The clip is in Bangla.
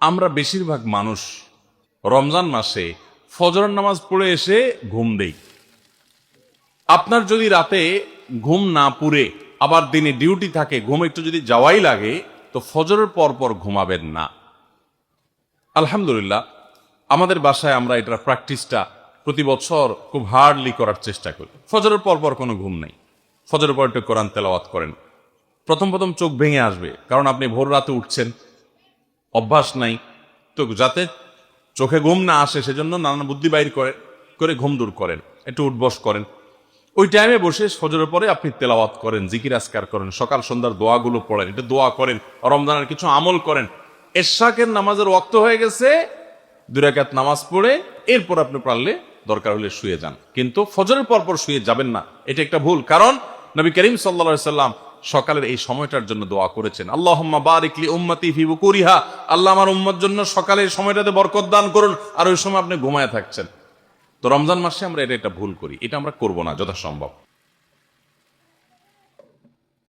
আমরা বেশিরভাগ মানুষ রমজান মাসে ফজরের নামাজ পড়ে এসে ঘুম দেই। আপনার যদি রাতে ঘুম না পুরে আবার দিনে ডিউটি থাকে, ঘুম একটু যদি যাওয়াই লাগে, তো ফজরের পর পর ঘুমাবেন না। আলহামদুলিল্লাহ, আমাদের বাসায় আমরা এটার প্র্যাকটিসটা প্রতি বছর খুব হার্ডলি করার চেষ্টা করি। ফজরের পর পর কোনো ঘুম নেই, ফজরের পর একটু কোরআন তেলাওয়াত করেন। প্রথম প্রথম চোখ ভেঙে আসবে, কারণ আপনি ভোর রাতে উঠছেন, অভ্যাস নাই। তো যাতে চোখে ঘুম না আসে সেজন্য নানান বুদ্ধি বাইর করে ঘুম দূর করেন, একটু উঠবস করেন। ওই টাইমে বসে ফজরের পরে আপনি তেলাওয়াত করেন, জিকির আজকার করেন, সকাল সন্ধ্যার দোয়াগুলো পড়েন, এটা দোয়া করেন, রমজানের কিছু আমল করেন। এশাকের নামাজের ওয়াক্ত হয়ে গেছে, 2 রাকাত নামাজ পড়ে এরপর আপনি পারলে দরকার হলে শুয়ে যান, কিন্তু ফজরের পর পর শুয়ে যাবেন না। এটা একটা ভুল, কারণ নবী করিম সাল্লাল্লাহু আলাইহি সাল্লাম সকালের এই সময়টার জন্য দোয়া করেছেন, আল্লাহুম্মা বারিক লি উম্মতি ফি বুকুরিহা, আল্লাহ আমার উম্মত জন্য সকালের সময়টাতে বরকত দান করুন। আর ওই সময় আপনি ঘুমায় থাকছেন। তো রমজান মাসে আমরা এটা ভুল করি, এটা আমরা করব না যথাসম্ভব।